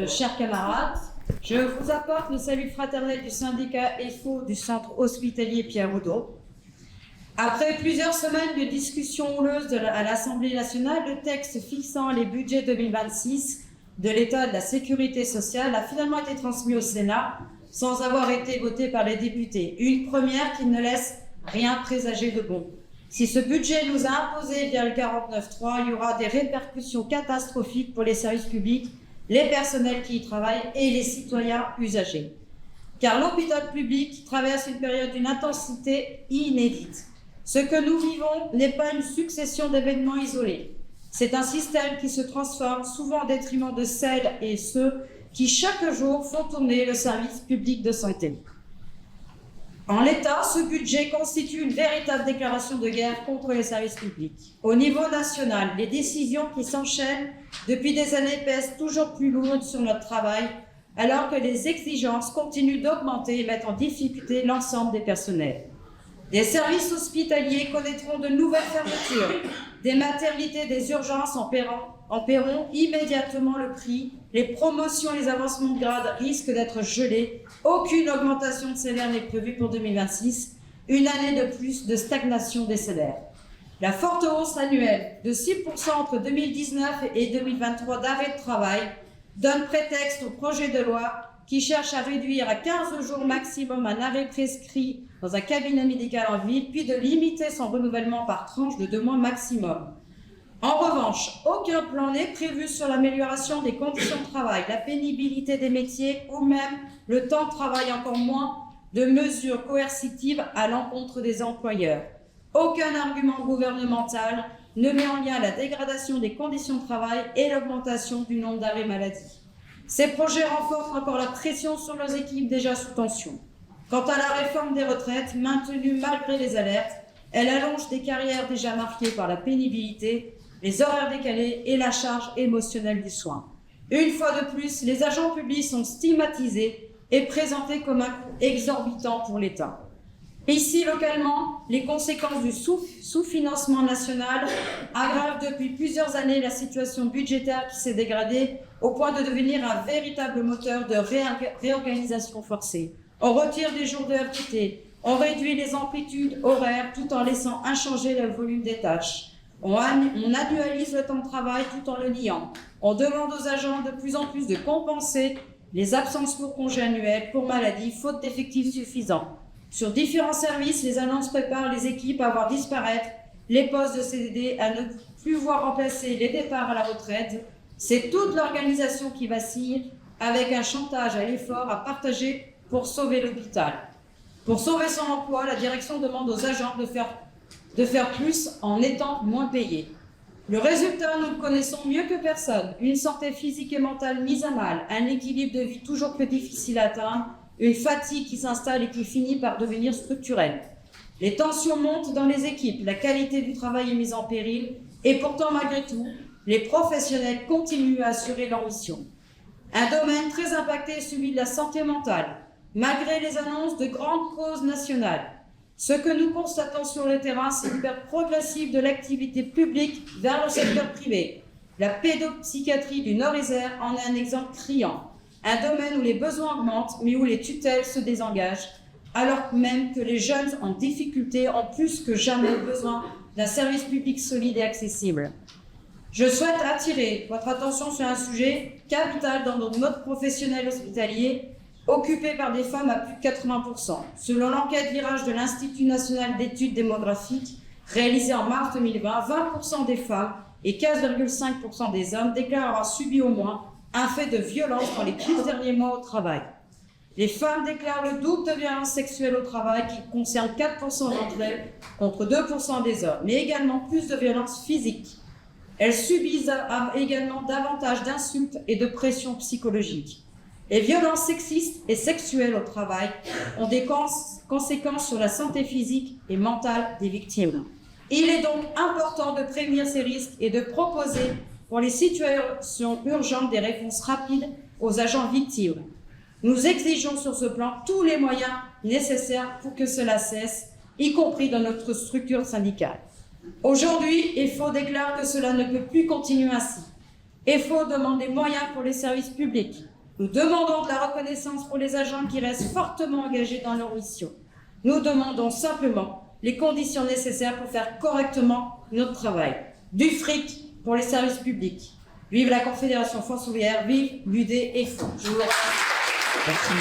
chers camarades, je vous apporte le salut fraternel du syndicat EFO du centre hospitalier Pierre Oudot. Après plusieurs semaines de discussions houleuses à l'Assemblée nationale, le texte fixant les budgets 2026 de l'État de la Sécurité sociale a finalement été transmis au Sénat sans avoir été voté par les députés. Une première qui ne laisse rien présager de bon. Si ce budget nous a imposé via le 49.3, il y aura des répercussions catastrophiques pour les services publics, les personnels qui y travaillent et les citoyens usagers. Car l'hôpital public traverse une période d'une intensité inédite. Ce que nous vivons n'est pas une succession d'événements isolés. C'est un système qui se transforme souvent au détriment de celles et ceux qui chaque jour font tourner le service public de santé. En l'état, ce budget constitue une véritable déclaration de guerre contre les services publics. Au niveau national, les décisions qui s'enchaînent depuis des années pèsent toujours plus lourdes sur notre travail, alors que les exigences continuent d'augmenter et mettent en difficulté l'ensemble des personnels. Des services hospitaliers connaîtront de nouvelles fermetures, des maternités, des urgences en paieront immédiatement le prix, les promotions et les avancements de grade risquent d'être gelés, aucune augmentation de salaire n'est prévue pour 2026, une année de plus de stagnation des salaires. La forte hausse annuelle de 6% entre 2019 et 2023 d'arrêt de travail donne prétexte au projet de loi qui cherche à réduire à 15 jours maximum un arrêt prescrit dans un cabinet médical en ville, puis de limiter son renouvellement par tranche de 2 mois maximum. En revanche, aucun plan n'est prévu sur l'amélioration des conditions de travail, la pénibilité des métiers ou même le temps de travail, encore moins de mesures coercitives à l'encontre des employeurs. Aucun argument gouvernemental ne met en lien la dégradation des conditions de travail et l'augmentation du nombre d'arrêts maladie. Ces projets renforcent encore la pression sur nos équipes déjà sous tension. Quant à la réforme des retraites, maintenue malgré les alertes, elle allonge des carrières déjà marquées par la pénibilité, les horaires décalés et la charge émotionnelle du soin. Une fois de plus, les agents publics sont stigmatisés et présentés comme un coût exorbitant pour l'État. Ici, localement, les conséquences du sous-financement national aggravent depuis plusieurs années la situation budgétaire qui s'est dégradée au point de devenir un véritable moteur de réorganisation forcée. On retire des jours de RTT, on réduit les amplitudes horaires tout en laissant inchangé le volume des tâches. On annualise le temps de travail tout en le niant. On demande aux agents de plus en plus de compenser les absences pour congés annuels, pour maladie, faute d'effectifs suffisants. Sur différents services, les annonces préparent les équipes à voir disparaître les postes de CDD, à ne plus voir remplacer les départs à la retraite. C'est toute l'organisation qui vacille, avec un chantage à l'effort à partager pour sauver l'hôpital. Pour sauver son emploi, la direction demande aux agents de faire plus en étant moins payés. Le résultat, nous le connaissons mieux que personne. Une santé physique et mentale mise à mal, un équilibre de vie toujours plus difficile à atteindre, une fatigue qui s'installe et qui finit par devenir structurelle. Les tensions montent dans les équipes, la qualité du travail est mise en péril, et pourtant, malgré tout, les professionnels continuent à assurer leur mission. Un domaine très impacté est celui de la santé mentale, malgré les annonces de grandes causes nationales. Ce que nous constatons sur le terrain, c'est une perte progressive de l'activité publique vers le secteur privé. La pédopsychiatrie du Nord-Isère en est un exemple criant. Un domaine où les besoins augmentent, mais où les tutelles se désengagent, alors même que les jeunes en difficulté ont plus que jamais besoin d'un service public solide et accessible. Je souhaite attirer votre attention sur un sujet capital dans notre mode professionnel hospitalier, occupé par des femmes à plus de 80%. Selon l'enquête Virage de l'Institut national d'études démographiques, réalisée en mars 2020, 20% des femmes et 15,5% des hommes déclarent avoir subi au moins un fait de violence dans les 15 derniers mois au travail. Les femmes déclarent le double de violences sexuelles au travail qui concerne 4% d'entre elles contre 2% des hommes, mais également plus de violences physiques. Elles subissent également davantage d'insultes et de pressions psychologiques. Les violences sexistes et sexuelles au travail ont des conséquences sur la santé physique et mentale des victimes. Il est donc important de prévenir ces risques et de proposer pour les situations urgentes des réponses rapides aux agents victimes. Nous exigeons sur ce plan tous les moyens nécessaires pour que cela cesse, y compris dans notre structure syndicale. Aujourd'hui, EFO déclare que cela ne peut plus continuer ainsi. FO demande des moyens pour les services publics. Nous demandons de la reconnaissance pour les agents qui restent fortement engagés dans leur mission. Nous demandons simplement les conditions nécessaires pour faire correctement notre travail. Du fric pour les services publics. Vive la Confédération France ouvrière, vive l'UD FO. Je vous remercie.